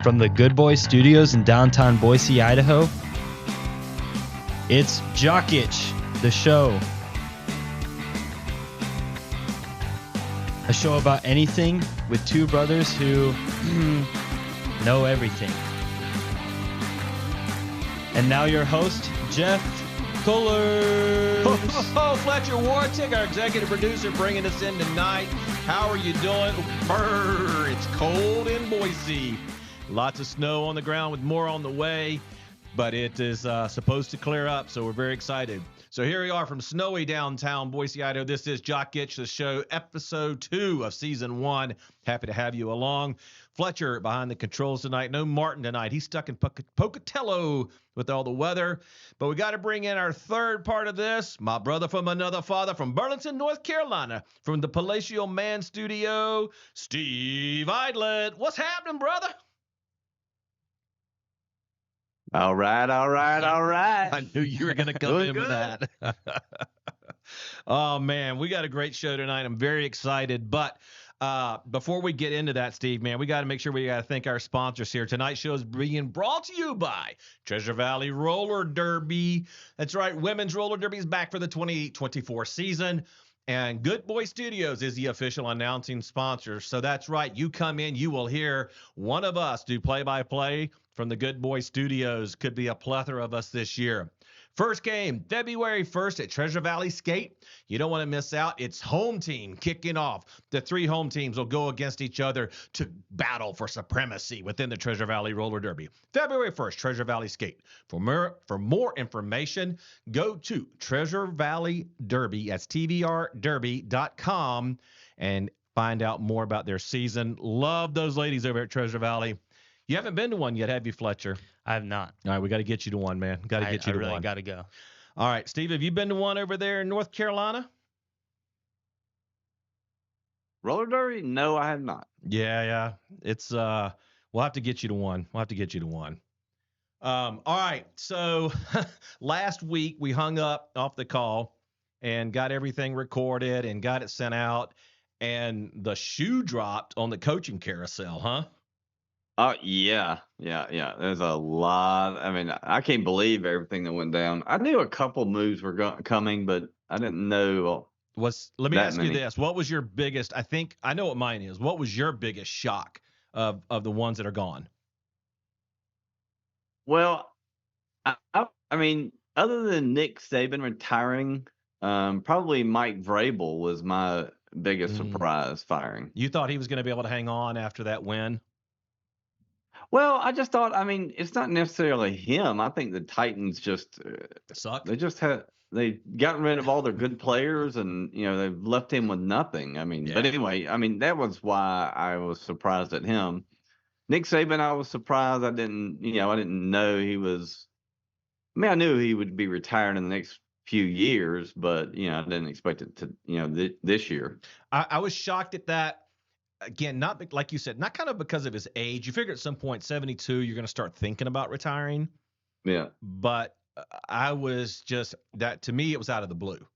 From the Good Boy Studios in downtown Boise, Idaho, it's Jock Itch, the show. A show about anything with two brothers who know everything. And now your host, Jeff Kullers. Oh, Fletcher Wartick, our executive producer, bringing us in tonight. How are you doing? Brr, it's cold in Boise. Lots of snow on the ground with more on the way, but it is supposed to clear up, so we're very excited. So here we are from snowy downtown Boise, Idaho. This is Jock Itch, the show, episode 2 of season 1. Happy to have you along. Fletcher behind the controls tonight. No Martin tonight. He's stuck in Pocatello with all the weather. But we got to bring in our third part of this. My brother from another father from Burlington, North Carolina, from the Palatial Man Studio, Steve Idlet. What's happening, brother? All right. I knew you were going to come Doing in with good. that. Oh, man, we got a great show tonight. I'm very excited. But before we get into that, Steve, man, we got to make sure we got to thank our sponsors here. Tonight's show is being brought to you by Treasure Valley Roller Derby. That's right. Women's Roller Derby is back for the 2024 season. And Good Boy Studios is the official announcing sponsor. So that's right. You come in, you will hear one of us do play-by-play from the Good Boy Studios. Could be a plethora of us this year. First game, February 1st at Treasure Valley Skate. You don't want to miss out. It's home team kicking off. The 3 home teams will go against each other to battle for supremacy within the Treasure Valley Roller Derby. February 1st, Treasure Valley Skate. For more information, go to Treasure Valley Derby. That's TVRderby.com and find out more about their season. Love those ladies over at Treasure Valley. You haven't been to one yet, have you, Fletcher? I have not. All right, we got to get you to one, man. Got to get you to I really one. got to go. All right, Steve, have you been to one over there in North Carolina? Roller derby? No, I have not. Yeah. It's we'll have to get you to one. All right. So last week we hung up off the call and got everything recorded and got it sent out, and the shoe dropped on the coaching carousel, huh? Oh, yeah. There's a lot. I mean, I can't believe everything that went down. I knew a couple moves were coming, but I didn't know. Let me that ask many. you this. What was your biggest, I know what mine is. What was your biggest shock of the ones that are gone? Well, I mean, other than Nick Saban retiring, probably Mike Vrabel was my biggest surprise firing. You thought he was going to be able to hang on after that win? Well, I just thought, I mean, it's not necessarily him. I think the Titans just Suck. they got rid of all their good players, and they've left him with nothing. I mean, but anyway, I mean, that was why I was surprised at him. Nick Saban, I was surprised. I didn't know he was. I mean, I knew he would be retired in the next few years, but I didn't expect it to this year. I was shocked at that. Again, not like you said, not kind of because of his age. You figure at some point, 72, you're going to start thinking about retiring. Yeah. But I was just, that to me, it was out of the blue.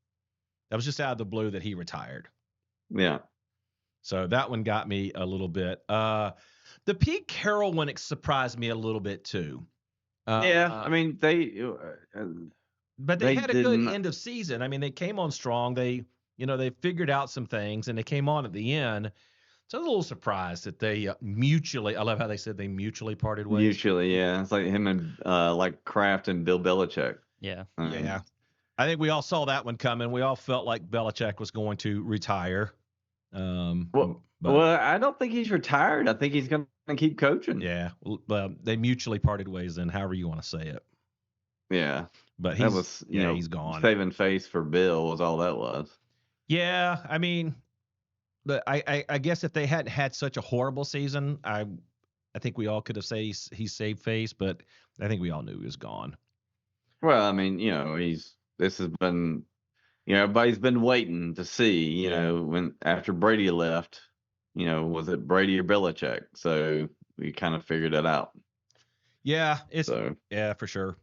That was just out of the blue that he retired. Yeah. So that one got me a little bit. The Pete Carroll one surprised me a little bit too. I mean, but they had a good end of season. I mean, they came on strong. They figured out some things, and they came on at the end. So I was a little surprised that they mutually. I love how they said they mutually parted ways. Mutually, yeah. It's like him and like Kraft and Bill Belichick. Yeah. Yeah. I think we all saw that one coming. We all felt like Belichick was going to retire. Well, I don't think he's retired. I think he's going to keep coaching. Yeah. Well, they mutually parted ways, then, however you want to say it. Yeah. But he's gone. Saving face for Bill was all that was. Yeah. I mean, I guess if they hadn't had such a horrible season, I think we all could have said he saved face, but I think we all knew he was gone. Well, I mean, this has been, everybody's been waiting to see, when after Brady left, was it Brady or Belichick? So we kind of figured it out. Yeah, yeah, for sure.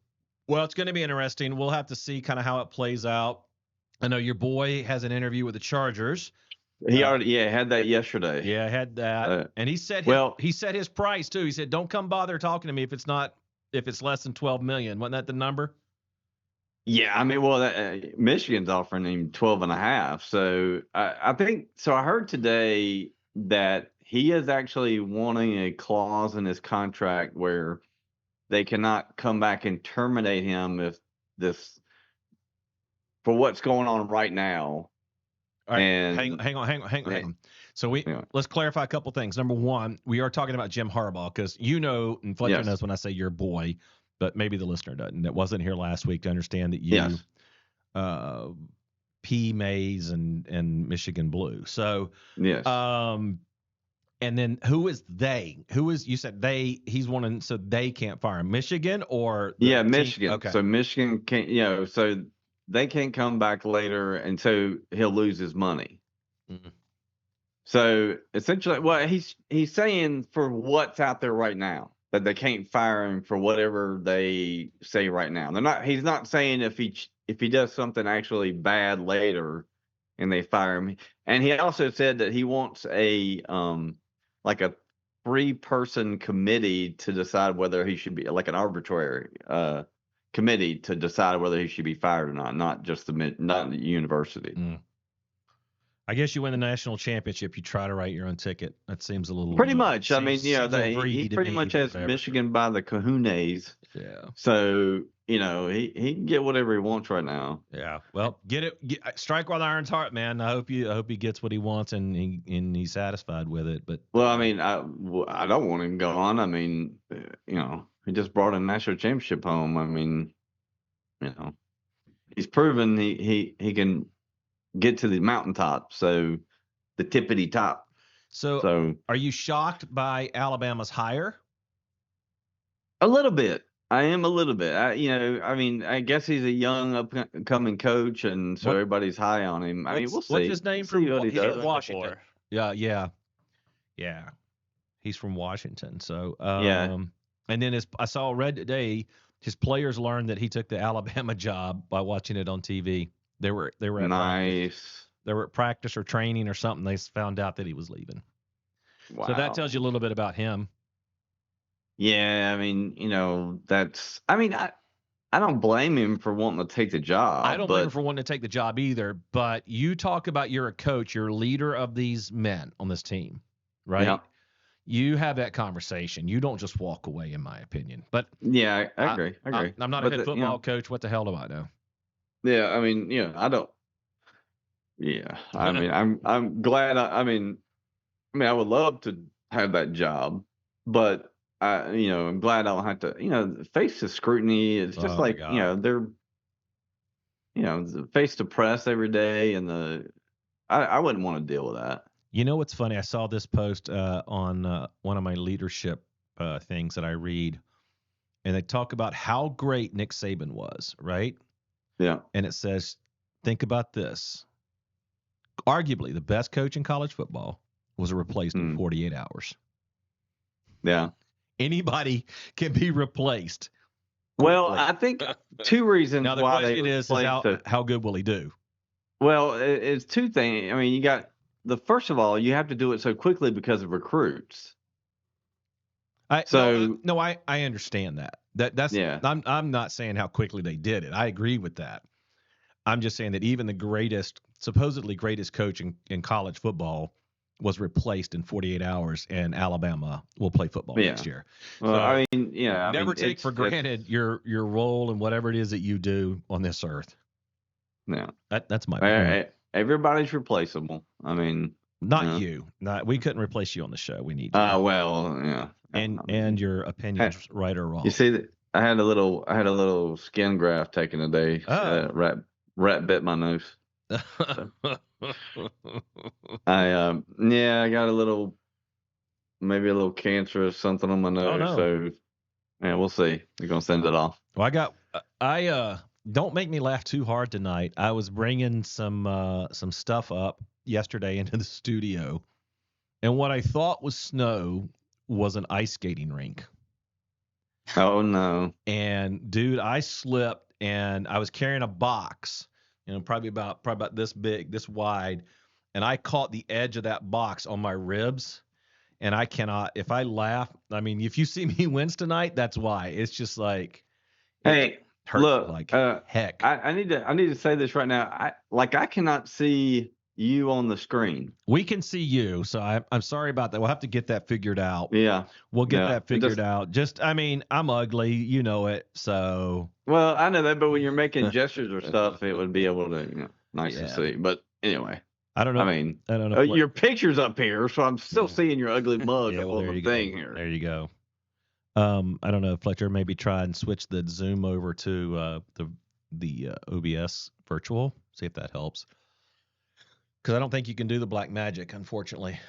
Well, it's going to be interesting. We'll have to see kind of how it plays out. I know your boy has an interview with the Chargers. He already had that yesterday. Yeah, I had that. And he set his price too. He said, "Don't come bother talking to me if it's less than 12 million." Wasn't that the number? Yeah, I mean, well, Michigan's offering him 12.5. So I think so. I heard today that he is actually wanting a clause in his contract where they cannot come back and terminate him if this for what's going on right now. All right, hang on. So let's clarify a couple things. Number one, we are talking about Jim Harbaugh because and Fletcher knows when I say your boy, but maybe the listener doesn't. That wasn't here last week to understand that you, P. Mays and Michigan Blue. So yes. And then who is they? You said they? He's wanting so they can't fire him. Michigan or Michigan. Okay. So Michigan can't. So they can't come back later, and so he'll lose his money. Mm-hmm. So essentially, well, he's saying for what's out there right now that they can't fire him for whatever they say right now. He's not saying if he does something actually bad later, and they fire him. And he also said that he wants a 3-person committee to decide whether he should be like an arbitrary committee to decide whether he should be fired or not just not the university. I guess you win the national championship, you try to write your own ticket. That seems a little pretty much. I mean, he pretty much has Michigan by the kahunas. Yeah. So he can get whatever he wants right now. Yeah. Well, strike while the iron's hot, man. I hope he gets what he wants and he's satisfied with it. But I mean, I don't want him to go on. I mean, he just brought a national championship home. I mean, he's proven he can get to the mountaintop. So the tippity top. So are you shocked by Alabama's hire? A little bit. I am a little bit. I guess he's a young upcoming coach, and so everybody's high on him. I mean, we'll see. What's his name from Washington? Yeah. He's from Washington. So and then I read today his players learned that he took the Alabama job by watching it on TV. They were at nice. Practice. They were at practice or training or something. They found out that he was leaving. Wow. So that tells you a little bit about him. Yeah, I mean, I don't blame him for wanting to take the job. I don't blame him for wanting to take the job either, but you talk about you're a coach, you're a leader of these men on this team, right? Yeah. You have that conversation. You don't just walk away, in my opinion. But yeah, I agree. I'm not a head football coach. What the hell do I know? Yeah, I mean, I don't. Yeah, I mean, I'm glad. I mean, I would love to have that job, but I'm glad I don't have to, face the scrutiny. It's just they're, face the press every day, and I wouldn't want to deal with that. You know what's funny? I saw this post on one of my leadership things that I read, and they talk about how great Nick Saban was, right? Yeah. And it says, think about this. Arguably, the best coach in college football was replaced in 48 hours. Yeah. Anybody can be replaced. Well, I think 2 reasons now, the why question is how good will he do? Well, it's 2 things. I mean, you got first of all, you have to do it so quickly because of recruits. I understand that. That's yeah. I'm not saying how quickly they did it. I agree with that. I'm just saying that even the supposedly greatest coach in college football was replaced in 48 hours, and Alabama will play football next year. Well, so, never take for granted your role and whatever it is that you do on this earth. Yeah, that's my point. Everybody's replaceable. I mean, not you. We couldn't replace you on the show. We need you. Well, yeah. And your opinions, right or wrong. You see that I had a little skin graft taken today. Rat bit my nose. So. I got maybe a little cancer or something on my nose. Oh, no. So yeah, we'll see. We're gonna send it off. Well, don't make me laugh too hard tonight. I was bringing some stuff up yesterday into the studio, and what I thought was snow was an ice skating rink. Oh no! And dude, I slipped, and I was carrying a box, probably about this big, this wide, and I caught the edge of that box on my ribs. And I cannot, if I laugh, I mean, if you see me wins tonight, that's why. It's just like, it Hey, hurts look, like heck. I need to say this right now. I cannot see you on the screen. We can see you, so I'm sorry about that. We'll have to get that figured out. Yeah. We'll get Yeah. that figured out. Just, I mean, I'm ugly, you know it. So, Well, I know that, but when you're making gestures or stuff, it would be able to, nice to Yeah. see. But anyway, I don't know. I mean, I don't know. your picture's up here, so I'm still seeing your ugly mug Yeah, up well, on there the you go. thing here. There you go. I don't know, Fletcher, maybe try and switch the Zoom over to the OBS virtual. See if that helps. Because I don't think you can do the Black Magic, unfortunately.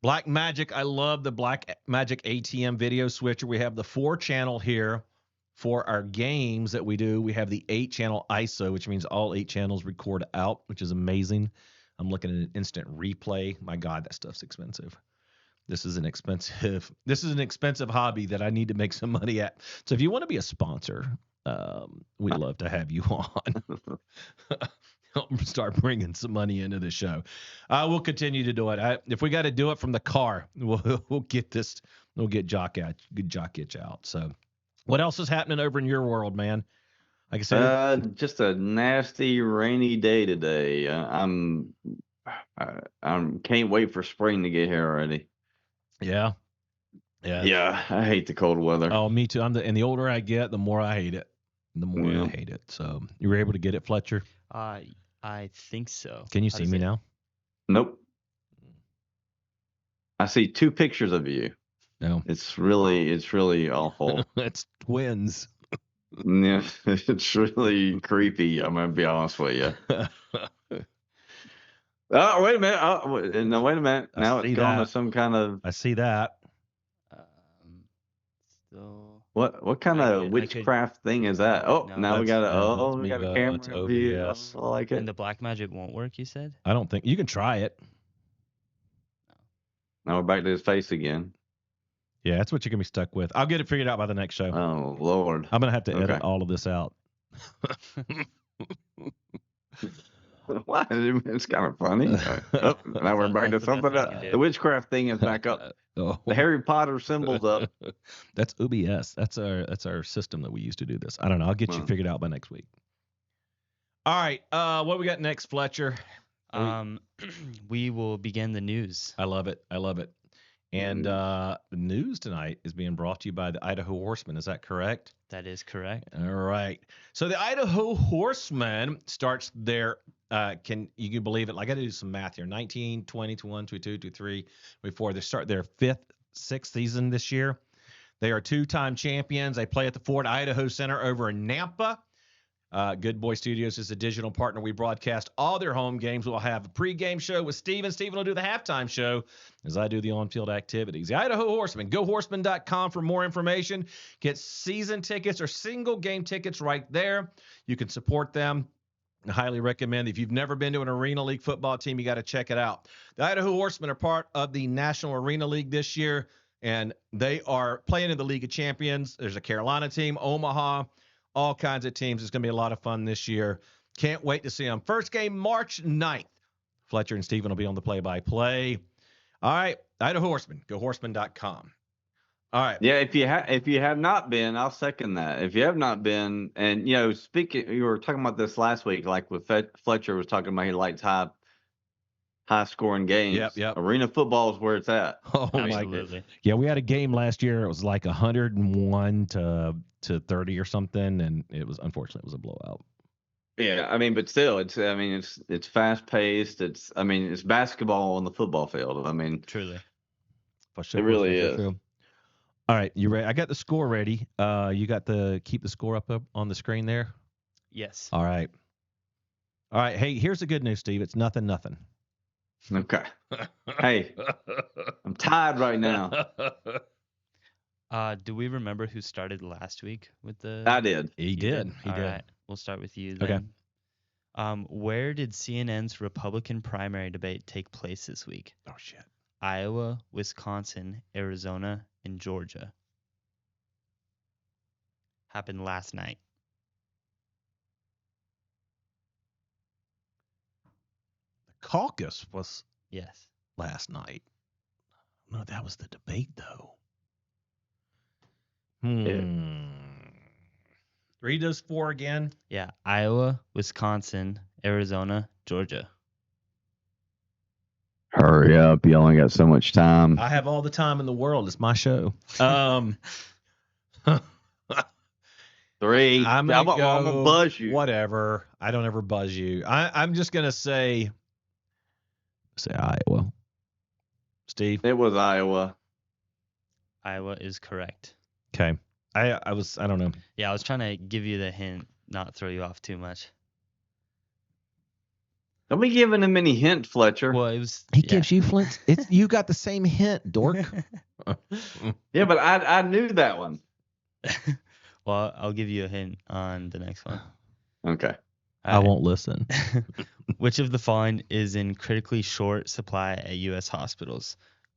Black Magic, I love the Black Magic ATM video switcher. We have the 4-channel here for our games that we do. We have the 8-channel ISO, which means all 8 channels record out, which is amazing. I'm looking at an instant replay. My God, that stuff's expensive. This is an expensive hobby that I need to make some money at. So if you want to be a sponsor, we'd love to have you on. Help start bringing some money into the show. We'll continue to do it. If we got to do it from the car, we'll get this. We'll get Jock Itch out. So, what else is happening over in your world, man? Like I said, Just a nasty rainy day today. I'm can't wait for spring to get here already. Yeah. Yeah, I hate the cold weather. Oh, me too. And the older I get, the more I hate it. I hate it. So you were able to get it, Fletcher? I think so. Can you see me now? Nope. I see 2 pictures of you. No. It's really awful. It's twins. Yeah, it's really creepy. I'm gonna be honest with you. Oh, wait a minute. No, wait a minute. Now it's gone to some kind of. I see that. So What kind of witchcraft thing is that? Oh, No, now we got me a go. camera It's view. OBS. I like it. and the black magic won't work, you said? I don't think you can try it. Now we're back to his face again. Yeah, that's what you're gonna be stuck with. I'll get it figured out by the next show. Oh Lord. I'm gonna have to edit all of this out. Why? It's kind of funny. Oh, now we're back to something else. The witchcraft thing is back up. Oh. The Harry Potter symbol's up. That's OBS. That's our system that we use to do this. I don't know. I'll get you figured out by next week. All right. What we got next, Fletcher? We will begin the news. I love it. And the news tonight is being brought to you by the Idaho Horsemen. Is that correct? That is correct. All right. So the Idaho Horsemen starts their can you believe it? Like I got to do some math here. 19, 20, 21, 22, 23, 24. They start their 6th season this year. They are 2-time champions. They play at the Fort Idaho Center over in Nampa. Good Boy Studios is a digital partner. We broadcast all their home games. We'll have a pregame show with Steven. Steven will do the halftime show as I do the on-field activities. The Idaho Horsemen. GoHorsemen.com for more information. Get season tickets or single game tickets right there. You can support them. I highly recommend. If you've never been to an Arena League football team, you got to check it out. The Idaho Horsemen are part of the National Arena League this year, and they are playing in the League of Champions. There's a Carolina team, Omaha, all kinds of teams. It's going to be a lot of fun this year. Can't wait to see them. First game, March 9th. Fletcher and Steven will be on the play-by-play. All right, Idaho Horsemen. GoHorsemen.com. All right. Yeah, if you have not been, I'll second that. If you have not been, and speaking, you were talking about this last week, like with Fletcher was talking about, he likes high scoring games. Yep. Arena football is where it's at. Oh my God. Yeah, we had a game last year. It was like 101 to 30 or something, and unfortunately it was a blowout. Yeah, I mean, but still, it's fast paced. It's basketball on the football field. I mean, Truly, it really is. All right, you ready? I got the score ready. You got keep the score up on the screen there? yes. All right. Hey, here's the good news, Steve. It's 0-0. Okay. Hey, I'm tired right now. Do we remember who started last week with the? I did. He did. All right. We'll start with you then. Okay. Where did CNN's Republican primary debate take place this week? Oh, shit. Iowa, Wisconsin, Arizona, and Georgia. Happened last night. The caucus was Yes. last night. No, that was the debate, though. Read those 4 again. Yeah. Iowa, Wisconsin, Arizona, Georgia. Hurry up. You only got so much time. I have all the time in the world. It's my show. 3. I'm I'm gonna going to go buzz you. whatever. I don't ever buzz you. I'm just gonna say Iowa. Steve. It was Iowa. Iowa is correct. Okay. I don't know. Yeah, I was trying to give you the hint, not throw you off too much. Don't be giving him any hint, Fletcher. Well, it was. He gives you Flint. You got the same hint, dork. Yeah, but I knew that one. Well, I'll give you a hint on the next one. Okay. I won't listen. Which of the following is in critically short supply at U.S. hospitals?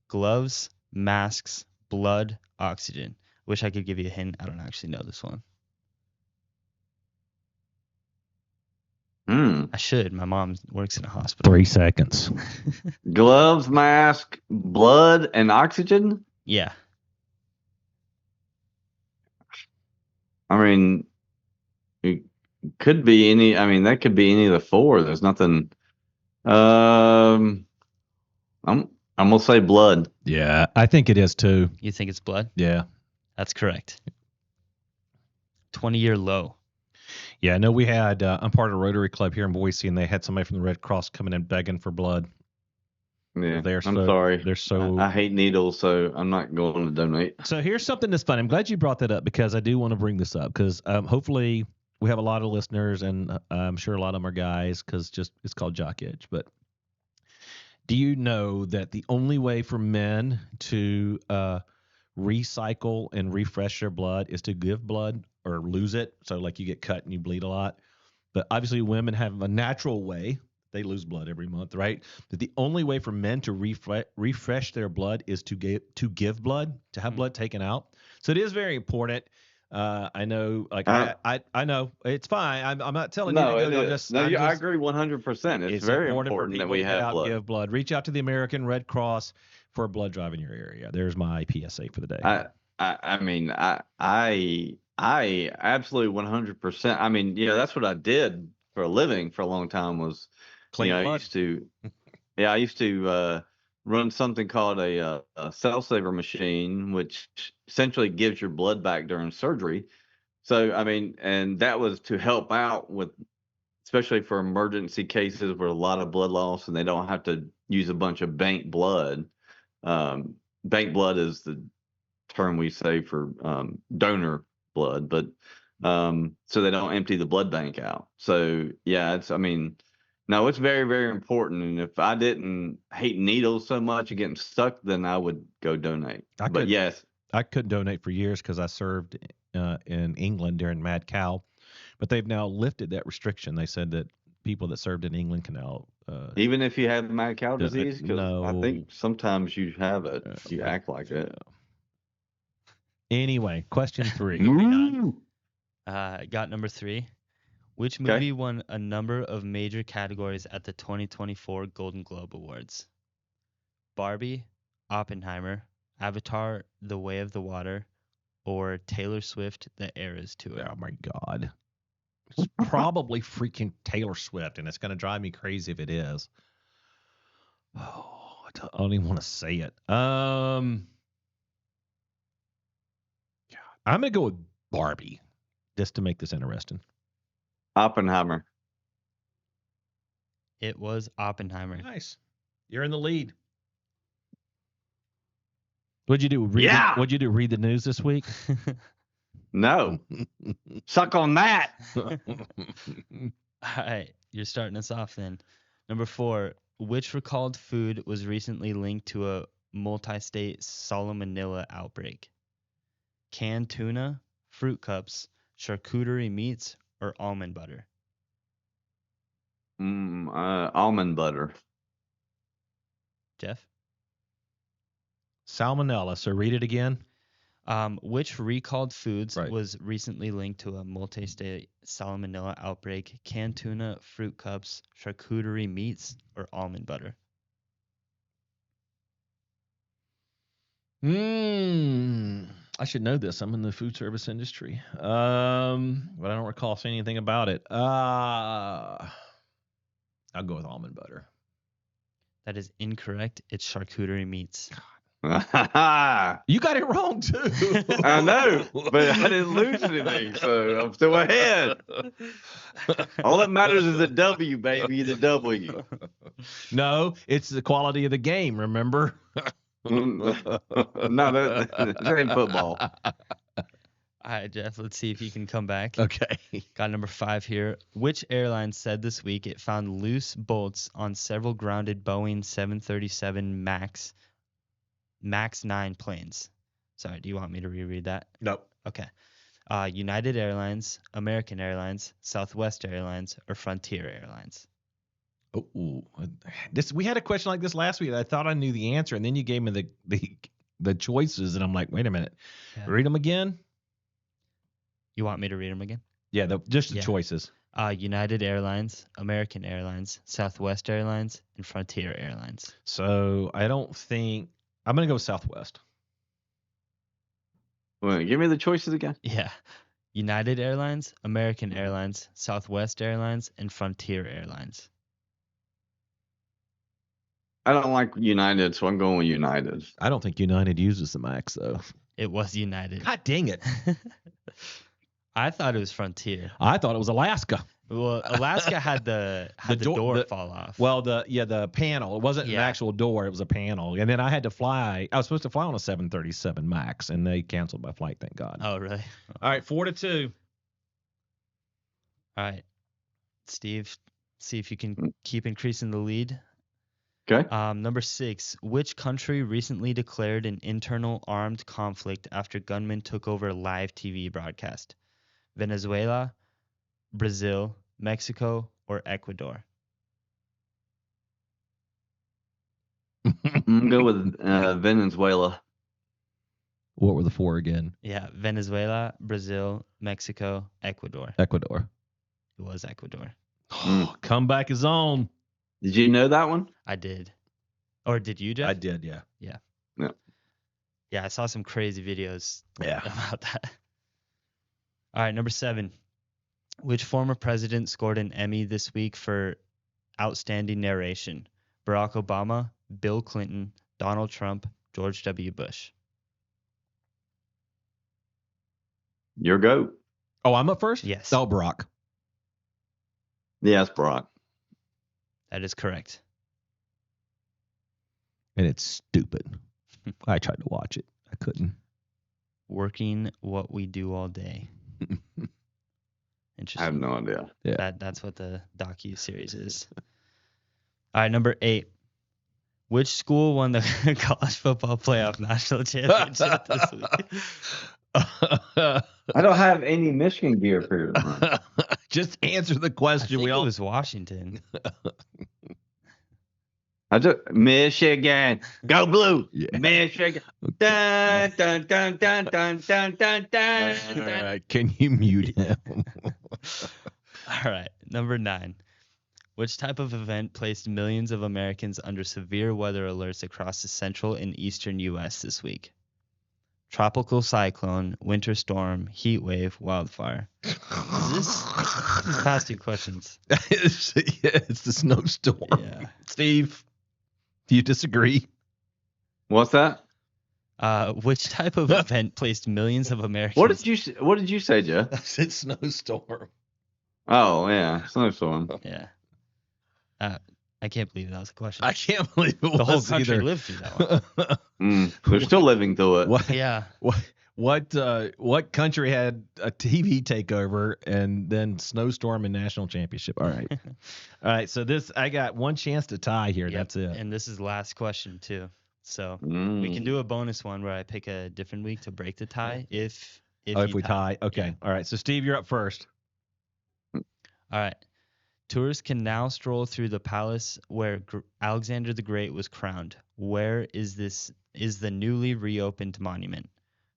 Gloves, masks, blood, oxygen. Wish I could give you a hint. I don't actually know this one. I should. My mom works in a hospital. 3 seconds. Gloves, mask, blood, and oxygen? Yeah. I mean, it could be any. I mean, that could be any of the 4. There's nothing. I'm gonna say blood. Yeah, I think it is too. You think it's blood? Yeah. That's correct. 20-year low. Yeah, I know we had, I'm part of a Rotary Club here in Boise, and they had somebody from the Red Cross coming in begging for blood. Yeah, I'm sorry. They're so. I hate needles, so I'm not going to donate. So here's something that's fun. I'm glad you brought that up because I do want to bring this up because hopefully we have a lot of listeners, and I'm sure a lot of them are guys because it's called Jock Itch. But do you know that the only way for men to recycle and refresh their blood is to give blood or lose it? So like you get cut and you bleed a lot. But obviously women have a natural way. They lose blood every month, right? But the only way for men to refresh their blood is to give blood, to have blood taken out. So it is very important. I know, like I know it's fine. I'm not telling you to go. I agree 100%. It's very important that we have blood. Give blood. Reach out to the American Red Cross for a blood drive in your area. There's my PSA for the day. I mean, I absolutely 100%. I mean, that's what I did for a living for a long time was. Clean blood. I used to run something called a cell saver machine, which essentially gives your blood back during surgery. So, I mean, and that was to help out with, especially for emergency cases with a lot of blood loss, and they don't have to use a bunch of bank blood. Bank blood is the term we say for donor blood, but so they don't empty the blood bank out. So, yeah, no, it's very, very important. And if I didn't hate needles so much and getting stuck, then I would go donate. Yes. I couldn't donate for years because I served in England during Mad Cow. But they've now lifted that restriction. They said that people that served in England can now. Even if you have the mad cow disease? No. I think sometimes you have it if you act like it. Anyway, question 3. Got number 3. Which movie won a number of major categories at the 2024 Golden Globe Awards? Barbie, Oppenheimer, Avatar, The Way of the Water, or Taylor Swift, The Eras Tour? Oh, my God. It's probably freaking Taylor Swift, and it's going to drive me crazy if it is. Oh, I don't even want to say it. I'm going to go with Barbie just to make this interesting. Oppenheimer. It was Oppenheimer. Nice. You're in the lead. What'd you do? What'd you do? Read the news this week? No. Suck on that. All right. You're starting us off then. Number 4. Which recalled food was recently linked to a multi-state salmonella outbreak? Canned tuna, fruit cups, charcuterie meats, or almond butter? Almond butter. Jeff? Salmonella. So read it again. Which recalled foods Right. was recently linked to a multi-state salmonella outbreak? Canned tuna, fruit cups, charcuterie meats, or almond butter? I should know this. I'm in the food service industry. But I don't recall seeing anything about it. I'll go with almond butter. That is incorrect. It's charcuterie meats. I You got it wrong too. know, but I didn't lose anything, so I'm still ahead. All that matters is the W, baby, the W. No, it's the quality of the game. Remember? No, that ain't football. All right, Jeff, let's see if you can come back. Okay. Got number 5 here. Which airline said this week it found loose bolts on several grounded Boeing 737 MAX 9 planes? Sorry, do you want me to reread that? Nope. Okay. United Airlines, American Airlines, Southwest Airlines, or Frontier Airlines? Oh, we had a question like this last week. I thought I knew the answer, and then you gave me the choices, and I'm like, wait a minute, Yeah. read them again. You want me to read them again? Yeah, just the Yeah. choices. United Airlines, American Airlines, Southwest Airlines, and Frontier Airlines. So I don't think I'm gonna go with Southwest. Wait, give me the choices again. Yeah. United Airlines, American Airlines, Southwest Airlines, and Frontier Airlines. I don't like United, so I'm going with United. I don't think United uses the MAX though. It was United. God dang it! I thought it was Frontier. I thought it was Alaska. Well, Alaska had the door fall off. Well, the panel. It wasn't an Yeah. actual door. It was a panel. And then I had to fly. I was supposed to fly on a 737 MAX, and they canceled my flight. Thank God. Oh, really? All right, 4-2. All right. Steve, see if you can keep increasing the lead. Okay. Number 6. Which country recently declared an internal armed conflict after gunmen took over a live TV broadcast? Venezuela, Brazil, Mexico, or Ecuador? I'm going to go with Venezuela. What were the 4 again? Yeah, Venezuela, Brazil, Mexico, Ecuador. Ecuador. It was Ecuador. Comeback is on. Did you know that one? I did. Or did you, Jeff? I did, yeah. Yeah, I saw some crazy videos Yeah. about that. All right, number 7. Which former president scored an Emmy this week for outstanding narration? Barack Obama, Bill Clinton, Donald Trump, George W. Bush. Your goat. Oh, I'm up first? Yes. Oh, Barack. Yes, Brock. That is correct. And it's stupid. I tried to watch it. I couldn't. Working what we do all day. I Interesting. have no idea. Yeah. That's what the docu-series is. All right, number 8. Which school won the college football playoff national championship this week? I don't have any Michigan gear for you. Just answer the I question. think We it all was Washington. Michigan. Go blue. Yeah. Michigan. Dun, dun, dun, dun, dun, dun, dun, dun, All dun. right, can you mute him? All right, number 9. Which type of event placed millions of Americans under severe weather alerts across the central and eastern U.S. this week? Tropical cyclone, winter storm, heat wave, wildfire. These past 2 questions. it's the snowstorm. Yeah. Steve, do you disagree? What's that? Which type of event placed millions of Americans? What did you say, Jeff? I said snowstorm. Oh yeah, snowstorm. Yeah. I can't believe that was a question. I can't believe it was The whole country either. lived through that one. We're still living through it. What? Yeah. What country had a TV takeover and then snowstorm and national championship? All right. All right. So I got one chance to tie here. Yep. That's it. And this is the last question too. So Mm. we can do a bonus one where I pick a different week to break the tie if If we tie. Okay. Yeah. All right. So Steve, you're up first. All right. Tourists can now stroll through the palace where Alexander the Great was crowned. Where is the newly reopened monument?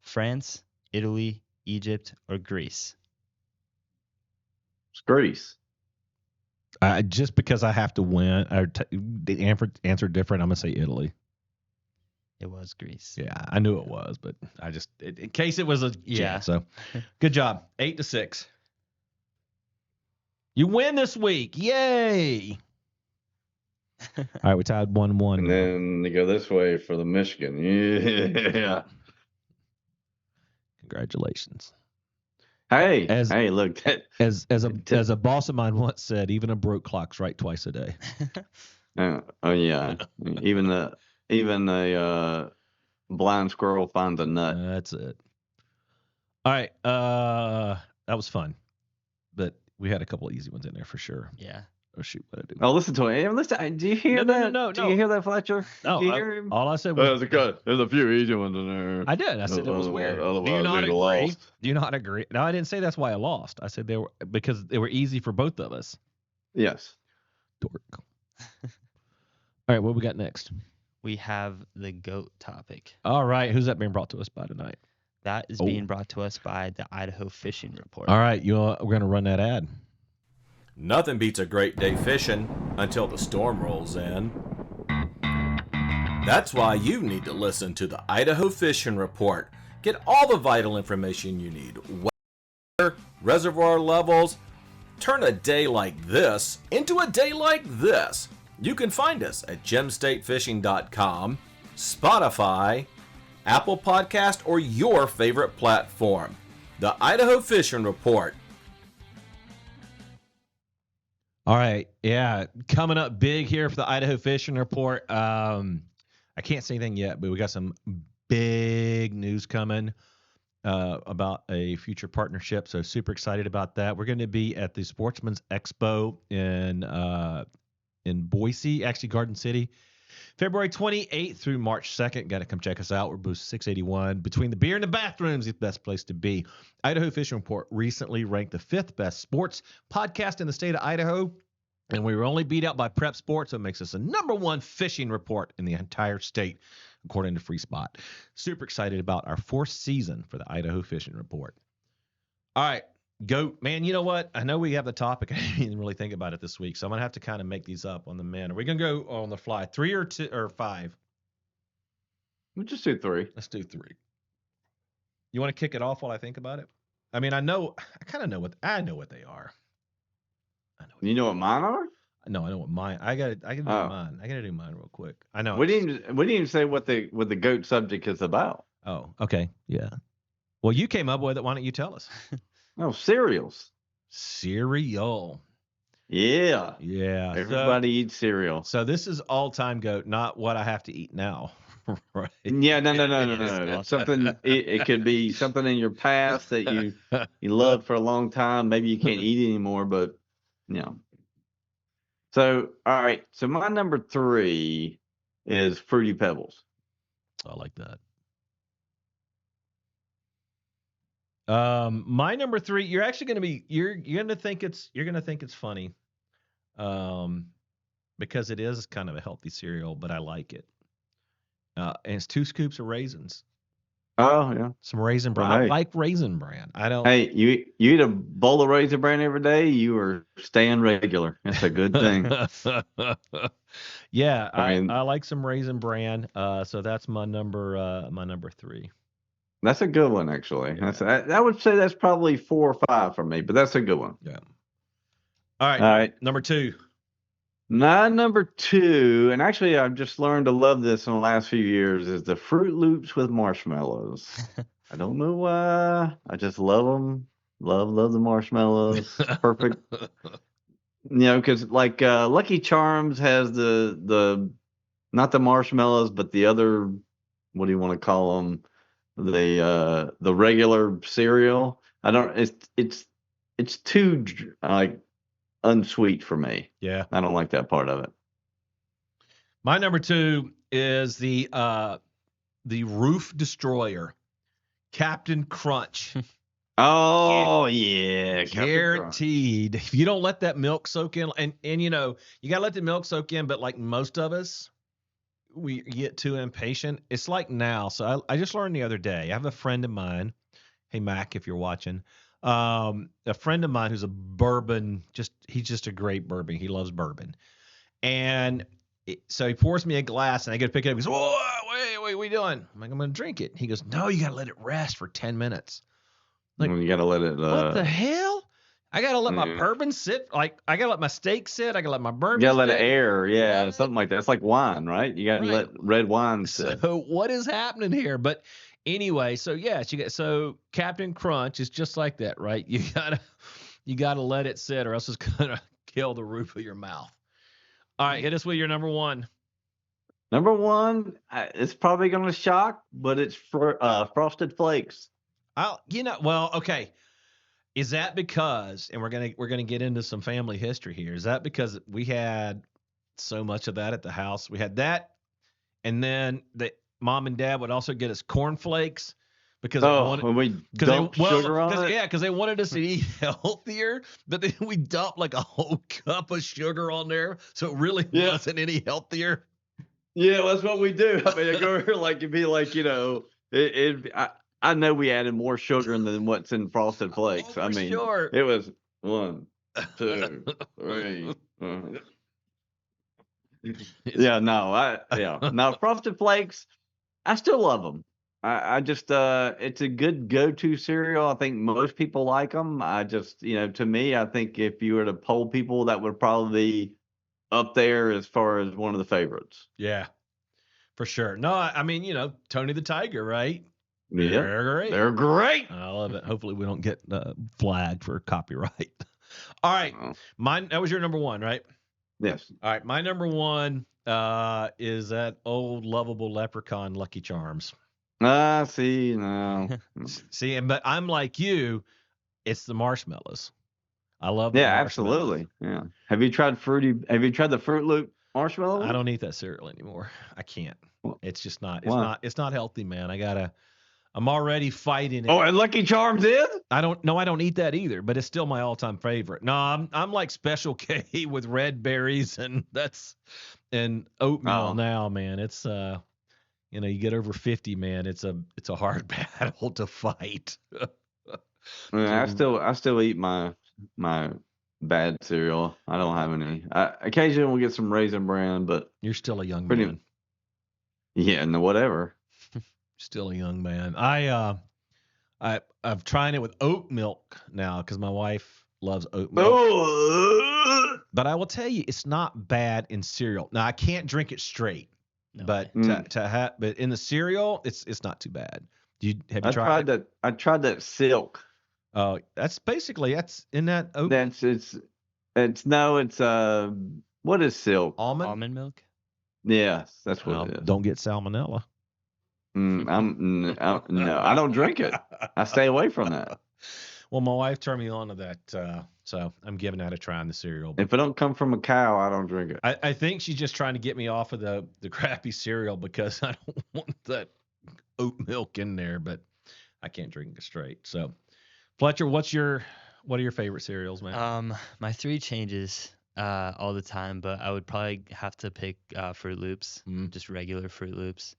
France, Italy, Egypt, or Greece? It's Greece. Just because I have to win, or the answer different, I'm gonna say Italy. It was Greece. Yeah, I knew it was, but I just in case it was a chance. So, good job. 8-6. You win this week. Yay! All right, we tied 1-1. And now. then they go this way for the Michigan. Yeah. Congratulations. Hey, As- look, that, As a boss of mine once said, even a broke clock's right twice a day. oh yeah, even a blind squirrel finds a nut. That's it. All right, that was fun, but we had a couple of easy ones in there for sure. Yeah. Oh shoot, what did I do? Oh, listen to it. Listen, do you hear No, that? no, Do you hear that, Fletcher? No, do you hear him? all I said was There's a few easy ones in there. I did. I said it was weird. Do you not agree? Do you not agree? No, I didn't say that's why I lost. I said they were because they were easy for both of us. Yes. Dork. All right, what we got next? We have the GOAT topic. All right, who's that being brought to us by tonight? That is being brought to us by the Idaho Fishing Report. All right, we're gonna run that ad. Nothing beats a great day fishing until the storm rolls in. That's why you need to listen to the Idaho Fishing Report. Get all the vital information you need. Weather, reservoir levels. Turn a day like this into a day like this. You can find us at gemstatefishing.com, Spotify, Apple Podcast, or your favorite platform. The Idaho Fishing Report. All right, yeah, coming up big here for the Idaho Fishing Report. I can't say anything yet, but we got some big news coming about a future partnership. So super excited about that. We're going to be at the Sportsman's Expo in Boise, actually Garden City, February 28th through March 2nd. Got to come check us out. We're booth 681. Between the beer and the bathrooms, the best place to be. Idaho Fishing Report recently ranked the 5th best sports podcast in the state of Idaho. And we were only beat out by Prep Sports, so it makes us the #1 fishing report in the entire state, according to Free Spot. Super excited about our 4th season for the Idaho Fishing Report. All right, GOAT. Man, you know what? I know we have the topic. I didn't even really think about it this week, so I'm going to have to kind of make these up on the men. Are we going to go on the fly? 3 or 2 or 5? We'll just do 3. Let's do 3. You want to kick it off while I think about it? I mean, I kind of know what they are. You know what mine are? No, I know what mine. I can do mine. I got to do mine real quick. I know. We didn't even say what the GOAT subject is about. Oh, okay. Yeah. Well, you came up with it. Why don't you tell us? Oh, cereals. Cereal. Yeah. Yeah. Everybody eats cereal. So this is all-time GOAT, not what I have to eat now. Right. Yeah, no. It's something. It could be something in your past that you loved for a long time. Maybe you can't eat anymore, but So all right. So my number 3 is Fruity Pebbles. I like that. My number 3. You're actually going to be. You're going to think it's funny, because it is kind of a healthy cereal, but I like it. And it's 2 scoops of raisins. Oh yeah, Some Raisin Bran. Well, hey. I like Raisin Bran. I don't. Hey, you eat a bowl of Raisin Bran every day, you are staying regular. That's a good thing. Yeah, I mean- I like some Raisin Bran. So that's my number 3. That's a good one, actually. Yeah. I would say that's probably 4 or 5 for me, but that's a good one. Yeah. All right. All right. Number 2. My number 2, and actually I've just learned to love this in the last few years, is the Fruit Loops with marshmallows. I don't know why. I just love them. Love the marshmallows. Perfect. Because like Lucky Charms has the not the marshmallows, but the other, what do you want to call them? The regular cereal. I don't. It's too like unsweet for me. Yeah. I don't like that part of it. My number 2 is the Roof Destroyer, Captain Crunch. Oh yeah, Captain Crunch. Guaranteed. If you don't let that milk soak in, and you got to let the milk soak in, but like most of us, we get too impatient. It's like now. So I just learned the other day. I have a friend of mine. Hey Mac, if you're watching, a friend of mine who's a bourbon. He's just a great bourbon. He loves bourbon, and so he pours me a glass, and I get to pick it up. He goes, "Whoa, wait, what are you doing?" I'm like, "I'm gonna drink it." He goes, "No, you gotta let it rest for 10 minutes." Like, you got to let it. What the hell? I gotta let my Yeah. bourbon sit. Like I gotta let my steak sit. I gotta let my bourbon. You got to let it sit. air. Yeah, What? something like that. It's like wine, right? You got to Right. let red wine sit. So what is happening here? But anyway, so yes, so Captain Crunch is just like that, right? You gotta let it sit, or else it's gonna kill the roof of your mouth. All right, hit us with your number one. Number one, it's probably going to shock, but it's Frosted Flakes. Well, okay. Is that because, and we're gonna get into some family history here? Is that because we had so much of that at the house? We had that, and then the mom and dad would also get us cornflakes because when we dump sugar on it. Yeah, because they wanted us to eat healthier, but then we dumped like a whole cup of sugar on there, so it really wasn't any healthier. Yeah, that's what we do. I mean, I go over it'd be like I know we added more sugar than what's in Frosted Flakes. I mean, sure. It was 1, 2, 3. Now Frosted Flakes, I still love them. I just it's a good go-to cereal. I think most people like them. I just to me, I think if you were to poll people, that would probably be up there as far as one of the favorites. Yeah, for sure. No, I mean Tony the Tiger, right? Yeah, they're great. They're great. I love it. Hopefully we don't get flagged for copyright. All right. That was your number one, right? Yes. All right. My number one is that old lovable leprechaun Lucky Charms. See, no. See, but I'm like you. It's the marshmallows. I love Yeah, absolutely. Yeah. Have you tried the Fruit Loop marshmallow? I don't eat that cereal anymore. I can't. It's just not. It's not healthy, man. I'm already fighting it. Oh, and Lucky Charms is? I don't eat that either, but it's still my all-time favorite. No, I'm like Special K with red berries and oatmeal now, man. It's you get over 50, man, it's a hard battle to fight. I still eat my bad cereal. I don't have any. Occasionally we'll get some Raisin Bran, but you're still a young man. Yeah, no, whatever. Still a young man. I've tried it with oat milk now because my wife loves oat milk. But I will tell you, it's not bad in cereal. Now I can't drink it straight, but but in the cereal, it's not too bad. Have you tried that? I tried that Silk. Oh, that's in that oat. It's what is Silk? Almond milk. Yes, that's what it is. Don't get salmonella. No, I don't drink it. I stay away from that. Well, my wife turned me on to that, so I'm giving that a try in the cereal. If it don't come from a cow, I don't drink it. I think she's just trying to get me off of the crappy cereal because I don't want that oat milk in there, but I can't drink it straight. So, Fletcher, what are your favorite cereals, man? My 3 changes all the time, but I would probably have to pick Fruit Loops, just regular Fruit Loops.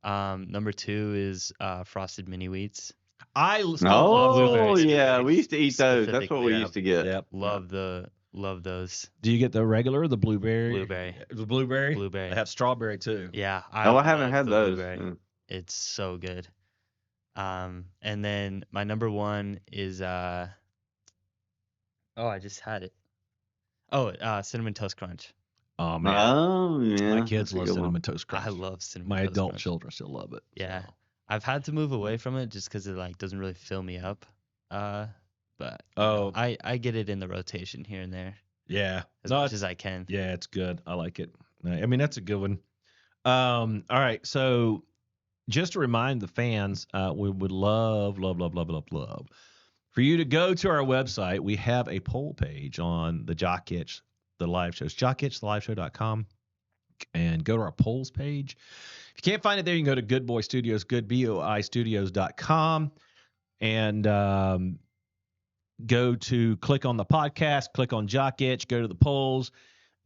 Number 2 is Frosted Mini Wheats. I love blueberries. Yeah, we used to eat those. That's what we used to get. Yep. Love those. Do you get the regular or the blueberry? Blueberry. The blueberry? Blueberry. They have strawberry too. Yeah. I haven't had those. It's so good. And then my number 1 is I just had it. Cinnamon Toast Crunch. Oh man. Oh yeah. My kids love Cinnamon Toast Crunch. I love Cinnamon My Toast adult Crunch. children still love it. Yeah. So. I've had to move away from it just because it doesn't really fill me up. But I get it in the rotation here and there. Yeah. As much as I can. Yeah, it's good. I like it. I mean, that's a good one. All right. So just to remind the fans, we would love for you to go to our website. We have a poll page on the Jock Itch, the live shows, jockitchtheliveshow.com, and go to our polls page. If you can't find it there, you can go to Good Boy Studios, goodboistudios.com, and go to click on the podcast, click on Jock Itch, go to the polls,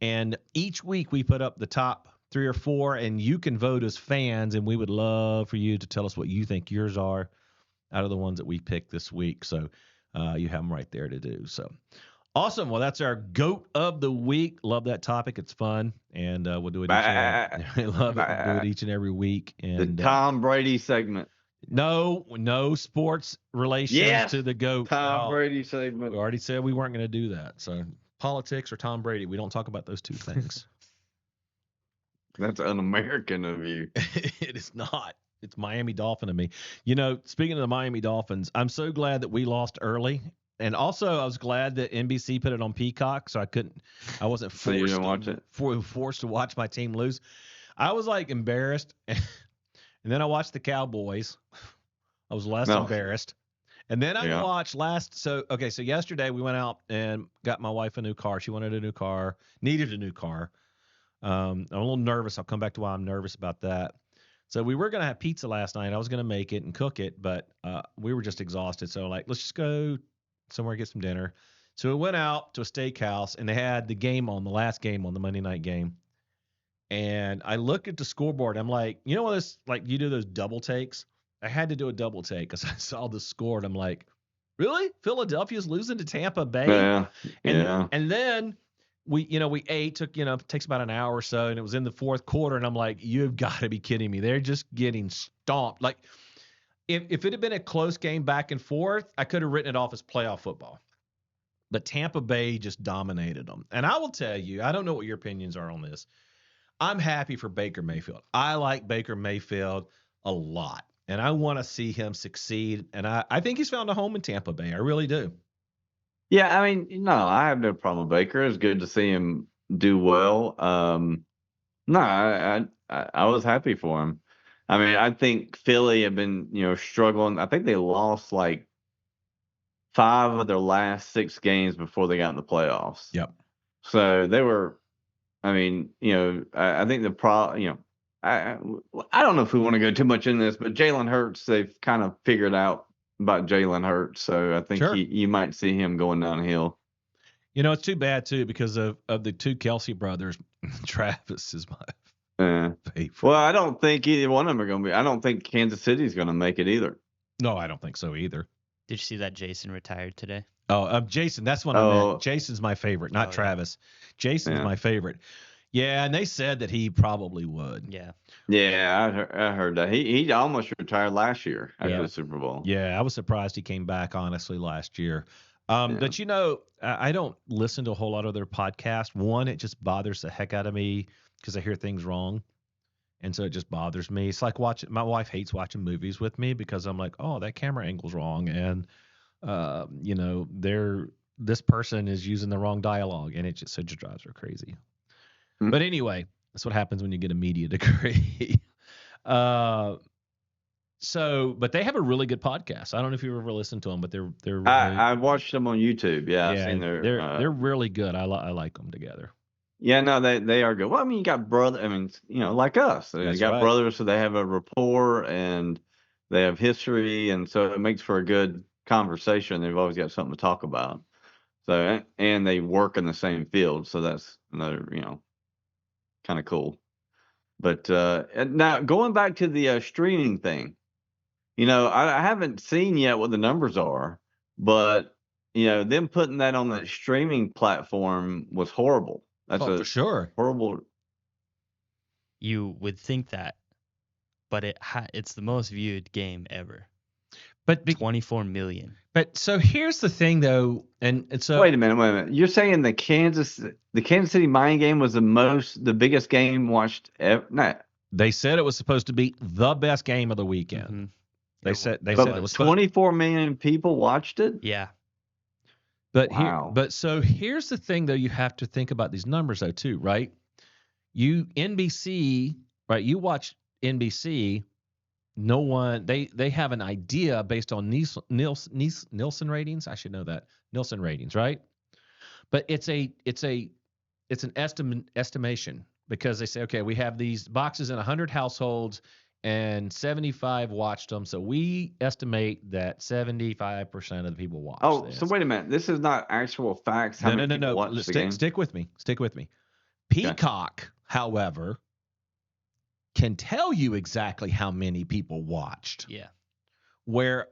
and each week we put up the top 3 or 4, and you can vote as fans, and we would love for you to tell us what you think yours are out of the ones that we picked this week. So you have them right there to do. So awesome. Well, that's our GOAT of the week. Love that topic. It's fun, and we'll do it each and every, love it. We'll do it each and every week. And the Tom Brady segment. No sports relations to the GOAT. Tom Brady segment. We already said we weren't going to do that. So politics or Tom Brady, we don't talk about those two things. That's un-American of you. It is not. It's Miami Dolphin of me. You know, speaking of the Miami Dolphins, I'm so glad that we lost early. And also, I was glad that NBC put it on Peacock, so I wasn't forced, So you didn't watch it? forced to watch my team lose. I was like embarrassed. And then I watched the Cowboys. I was less embarrassed. And then I watched so yesterday we went out and got my wife a new car. She wanted a new car, needed a new car. I'm a little nervous. I'll come back to why I'm nervous about that. So we were going to have pizza last night. I was going to make it and cook it, but we were just exhausted. So like, let's just go somewhere, get some dinner. So we went out to a steakhouse, and they had the last game on the Monday night game. And I looked at the scoreboard. I'm like, you know what this, like you do those double takes? I had to do a double take because I saw the score, and I'm like, really? Philadelphia's losing to Tampa Bay? Yeah. And then we ate, takes about an hour or so, and it was in the fourth quarter, and I'm like, you've got to be kidding me. They're just getting stomped. Like, if it had been a close game back and forth, I could have written it off as playoff football. But Tampa Bay just dominated them. And I will tell you, I don't know what your opinions are on this. I'm happy for Baker Mayfield. I like Baker Mayfield a lot, and I want to see him succeed. And I think he's found a home in Tampa Bay. I really do. Yeah, I mean, no, I have no problem with Baker. It's good to see him do well. No, I was happy for him. I mean, I think Philly have been, struggling. I think they lost like 5 of their last 6 games before they got in the playoffs. Yep. So they were, I mean, I think I don't know if we want to go too much in this, but Jalen Hurts, they've kind of figured out about Jalen Hurts. So I think you might see him going downhill. It's too bad, too, because of the 2 Kelsey brothers. Travis is my favorite. Well, I don't think either one of them are going to be. I don't think Kansas City's going to make it either. No, I don't think so either. Did you see that Jason retired today? Oh, Jason, that's one I meant. Jason's my favorite, not Travis. Yeah. Jason's my favorite. Yeah, and they said that he probably would. Yeah. Yeah, I heard that. He almost retired last year after the Super Bowl. Yeah, I was surprised he came back, honestly, last year. But, I don't listen to a whole lot of their podcasts. One, it just bothers the heck out of me because I hear things wrong. And so it just bothers me. It's like my wife hates watching movies with me because I'm like, oh, that camera angle's wrong. And, this person is using the wrong dialogue. And it just drives her crazy. Mm-hmm. But anyway, that's what happens when you get a media degree. But they have a really good podcast. I don't know if you've ever listened to them, but they're really, I watched them on YouTube. Yeah, I've seen they're really good. I like them together. Yeah, no, they are good. Well, I mean, you got brother. I mean, like us. You got brothers, so they have a rapport and they have history, and so it makes for a good conversation. They've always got something to talk about. So, and they work in the same field, so that's another, kind of cool. But now going back to the streaming thing, I haven't seen yet what the numbers are, but them putting that on the streaming platform was horrible. That's for sure. Horrible. You would think that, but it's the most viewed game ever. But 24 million. But so here's the thing, though, and so wait a minute. You're saying the Kansas City Miami game was the biggest game watched ever? No. They said it was supposed to be the best game of the weekend. Mm-hmm. They said it was 24 million people watched it. Yeah. But so here's the thing, though. You have to think about these numbers, though, too, right? NBC, right? You watch NBC. No one they have an idea based on Nielsen ratings. I should know that. Nielsen ratings, right? But it's an estimation because they say, okay, we have these boxes in 100 households and 75 watched them, so we estimate that 75% of the people watched. Oh, this. So wait a minute. This is not actual facts. No. Stick with me. Peacock, however, can tell you exactly how many people watched, Yeah. where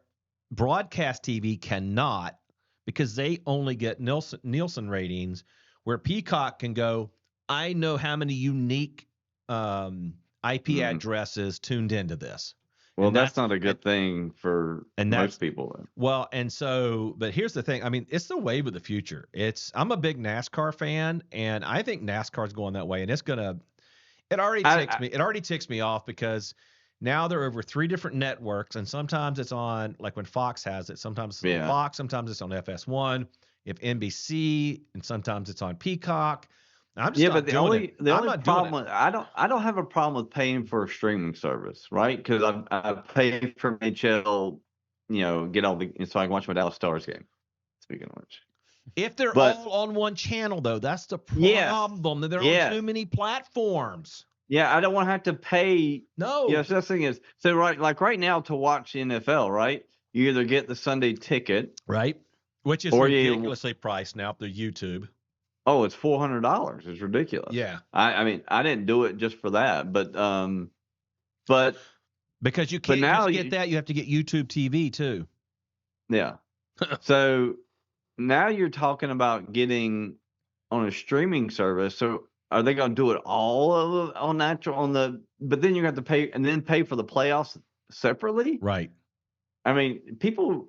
broadcast TV cannot, because they only get Nielsen ratings, where Peacock can go, I know how many unique IP addresses tuned into this. Well, And that's not a good thing for and most people. Well, and so, but here's the thing. I mean, it's the wave of the future. I'm a big NASCAR fan, and I think NASCAR's going that way, and it already ticks me off because now they're over 3 different networks, and sometimes it's on, like when Fox has it, sometimes it's on Fox, sometimes it's on FS1, if NBC, and sometimes it's on Peacock. I'm just not doing it. The only problem I don't have a problem with paying for a streaming service, right? Because I pay for NHL, get all so I can watch my Dallas Stars game. Speaking of which, if they're all on one channel, though, that's the problem. They're on too many platforms. Yeah, I don't want to have to pay. No. Yes, the thing is, so right now to watch the NFL, right? You either get the Sunday ticket, right, which is ridiculously priced now through YouTube. Oh, it's $400. It's ridiculous. Yeah. I mean, I didn't do it just for that, but because you can't just get that, you have to get YouTube TV too. Yeah. So now you're talking about getting on a streaming service. So are they going to do it all but then you have to pay and then pay for the playoffs separately? Right. I mean, people,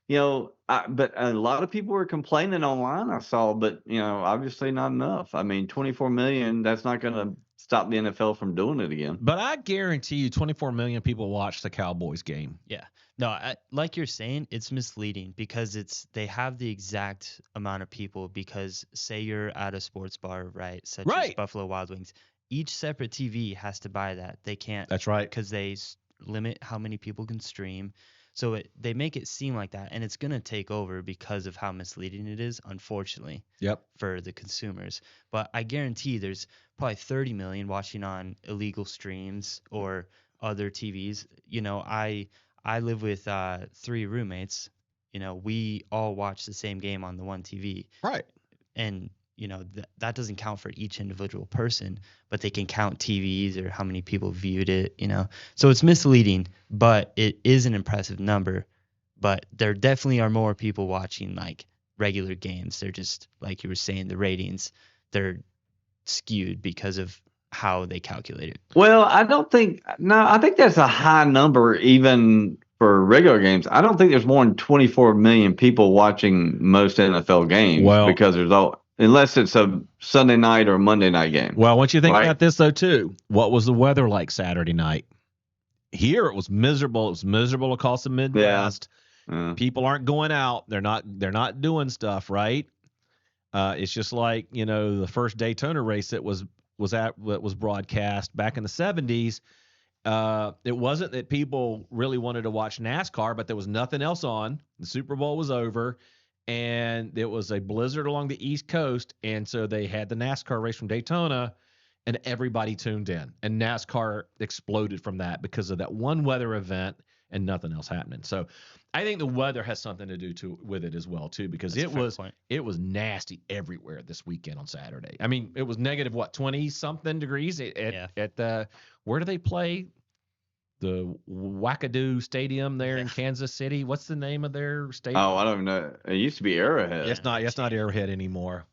but a lot of people were complaining online, I saw, but, obviously not enough. I mean, 24 million, that's not going to stop the NFL from doing it again. But I guarantee you 24 million people watch the Cowboys game. Yeah. No, like you're saying, it's misleading because they have the exact amount of people because say you're at a sports bar, right, such as Buffalo Wild Wings. Each separate TV has to buy that. They can't. That's right. Because they limit how many people can stream. So they make it seem like that, and it's going to take over because of how misleading it is, unfortunately, for the consumers. But I guarantee there's probably 30 million watching on illegal streams or other TVs. I live with 3 roommates. We all watch the same game on the one TV. Right. And that doesn't count for each individual person, but they can count TVs or how many people viewed it, So it's misleading, but it is an impressive number. But there definitely are more people watching like regular games. They're just, like you were saying, the ratings, they're skewed because of how they calculate it. Well, I think that's a high number even for regular games. I don't think there's more than 24 million people watching most NFL games because unless it's a Sunday night or Monday night game. Well, once you think about this, though, too, what was the weather like Saturday night? Here, it was miserable. It was miserable across the Midwest. Yeah. People aren't going out. They're not doing stuff, right? It's just like, the first Daytona race that was broadcast back in the 70s. It wasn't that people really wanted to watch NASCAR, but there was nothing else on. The Super Bowl was over. And it was a blizzard along the East Coast, and so they had the NASCAR race from Daytona, and everybody tuned in. And NASCAR exploded from that because of that one weather event and nothing else happening. So I think the weather has something to do with it as well, too, because it was nasty everywhere this weekend on Saturday. I mean, it was negative, 20-something degrees at the – where do they play? The Wackadoo Stadium there in Kansas City. What's the name of their stadium? Oh, I don't know. It used to be Arrowhead. It's not Arrowhead anymore.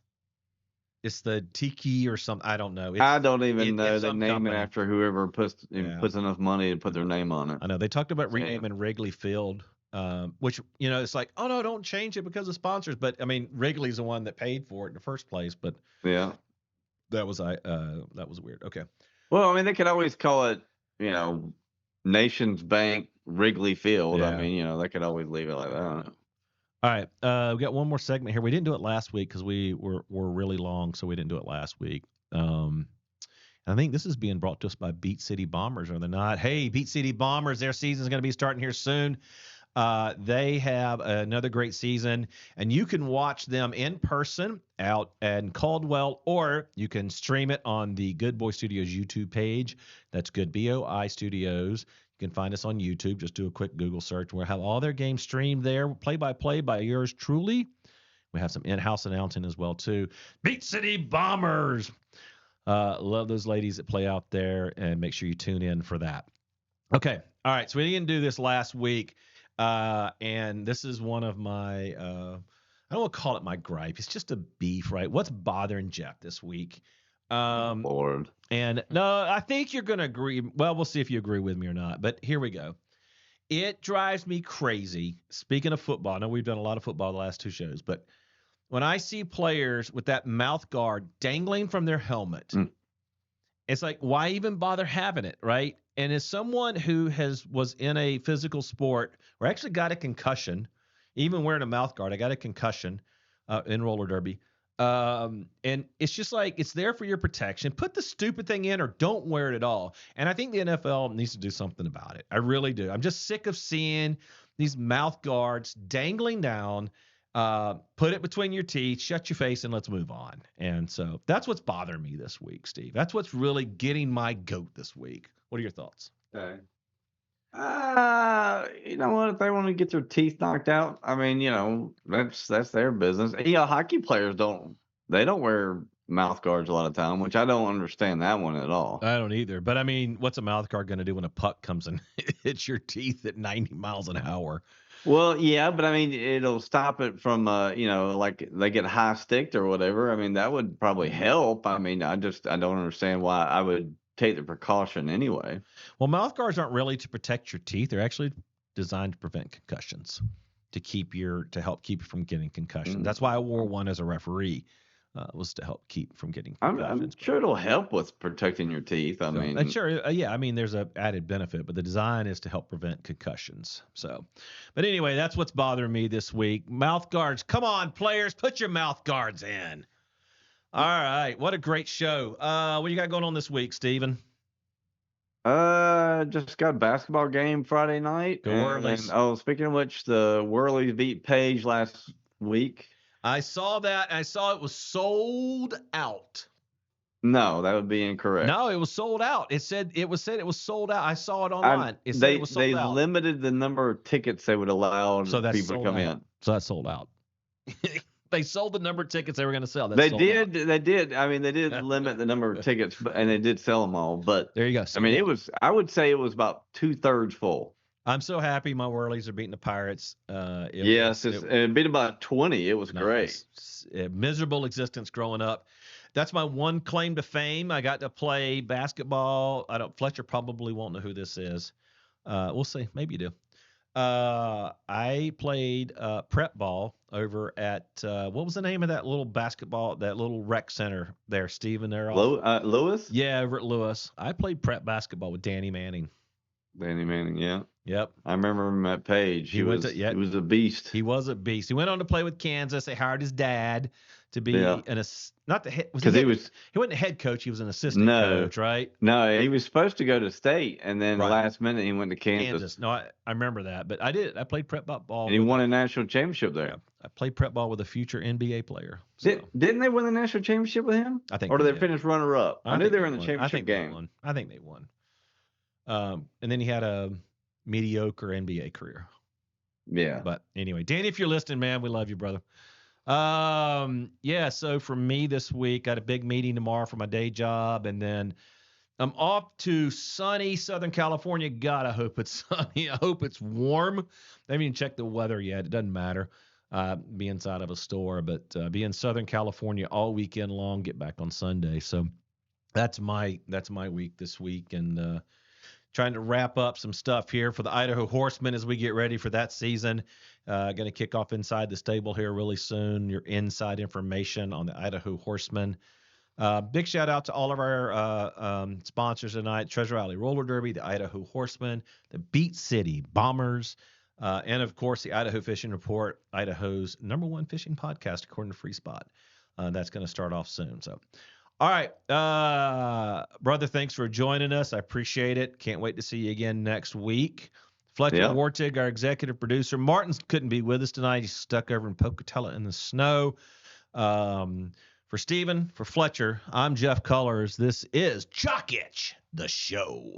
It's the Tiki or something. I don't know. I don't even know. They name it after whoever puts enough money to put their name on it. I know. They talked about renaming Wrigley Field, which, it's like, oh, no, don't change it because of sponsors. But, I mean, Wrigley's the one that paid for it in the first place. But yeah, that was weird. Okay. Well, I mean, they could always call it, Nations Bank Wrigley Field. Yeah. I mean, they could always leave it like that. All right. We got one more segment here. We didn't do it last week because we were really long, so we didn't do it last week. I think this is being brought to us by Beat City Bombers, are they not? Hey, Beat City Bombers, their season is going to be starting here soon. They have another great season, and you can watch them in person out in Caldwell, or you can stream it on the Good Boy Studios YouTube page. That's Good BOI Studios. You can find us on YouTube. Just do a quick Google search. We'll have all their games streamed there, play-by-play by yours truly. We have some in-house announcing as well, too. Beat City Bombers. Love those ladies that play out there, and make sure you tune in for that. Okay. All right. So we didn't do this last week. And this is one of my, I don't want to call it my gripe. It's just a beef, right? What's bothering Jeff this week? Lord. And no, I think you're going to agree. Well, we'll see if you agree with me or not, but here we go. It drives me crazy. Speaking of football, I know we've done a lot of football the last two shows, but when I see players with that mouth guard dangling from their helmet, it's like, why even bother having it, right? And as someone who was in a physical sport or actually got a concussion, even wearing a mouth guard, I got a concussion in roller derby. And it's just like, it's there for your protection. Put the stupid thing in or don't wear it at all. And I think the NFL needs to do something about it. I really do. I'm just sick of seeing these mouth guards dangling down. Put it between your teeth, shut your face, and let's move on. And so that's what's bothering me this week, Steve. That's what's really getting my goat this week. What are your thoughts? Okay. You know what? If they want to get their teeth knocked out, I mean, you know, that's their business. Hockey players don't wear mouth guards a lot of time, which I don't understand that one at all. I don't either. But I mean, what's a mouth guard going to do when a puck comes and hits your teeth at 90 miles an hour? Well, yeah, but I mean, it'll stop it from, like they get high sticked or whatever. I mean, that would probably help. I mean, I don't understand why I would take the precaution anyway. Well, mouth guards aren't really to protect your teeth. They're actually designed to prevent concussions, to help keep you from getting concussions. That's why I wore one as a referee, was to help keep from getting concussions. I'm sure it'll help with protecting your teeth. I mean, sure, yeah. I mean, there's a added benefit, but the design is to help prevent concussions. So, but anyway, that's what's bothering me this week. Mouth guards. Come on, players, put your mouth guards in. All right. What a great show. What you got going on this week, Steven? Just got a basketball game Friday night. Go Whirlies. Speaking of which, the Whirlies beat Page last week. I saw that. I saw it was sold out. No, that would be incorrect. No, it was sold out. It was sold out. I saw it online. It said it was sold out. They limited the number of tickets they would allow people to come in. So that's sold out. They sold the number of tickets they were going to sell. They did. I mean, they did limit the number of tickets, and they did sell them all. But there you go. I mean, I would say it was about 2/3 full. I'm so happy my Whirlies are beating the Pirates. It beat about 20. It was great. A miserable existence growing up. That's my one claim to fame. I got to play basketball. Fletcher probably won't know who this is. We'll see. Maybe you do. I played prep ball over at what was the name of that little basketball, that little rec center there, Steven? There, Lewis? Yeah, over at Lewis. I played prep basketball with Danny Manning. Danny Manning, yeah. Yep. I remember him at Page. He was a beast. He was a beast. He went on to play with Kansas. They hired his dad to be he wasn't a head coach. He was an assistant coach, right? No, he was supposed to go to state, and then last minute he went to Kansas. No, I remember that, but I played prep ball. And he won a national championship there. Yeah, I played prep ball with a future NBA player. So. Didn't they win the national championship with him? I think. Or did they finish runner-up? I knew they were in the championship game. I think they won. And then he had a mediocre NBA career. Yeah. But anyway, Danny, if you're listening, man, we love you, brother. So for me this week, got a big meeting tomorrow for my day job, and then I'm off to sunny Southern California. God, I hope it's sunny. I hope it's warm. I haven't even checked the weather yet. It doesn't matter. Be inside of a store, but be in Southern California all weekend long, get back on Sunday. So that's my week this week, and trying to wrap up some stuff here for the Idaho Horsemen as we get ready for that season. Going to kick off Inside the Stable here really soon. Your inside information on the Idaho Horsemen. Big shout out to all of our sponsors tonight: Treasure Valley Roller Derby, the Idaho Horsemen, the Beat City Bombers, and of course the Idaho Fishing Report, Idaho's #1 fishing podcast according to Free Spot. That's going to start off soon. So. All right, brother, thanks for joining us. I appreciate it. Can't wait to see you again next week. Fletcher Wartig, our executive producer. Martin couldn't be with us tonight. He's stuck over in Pocatello in the snow. For Steven, for Fletcher, I'm Jeff Cullors. This is Jock Itch, the show.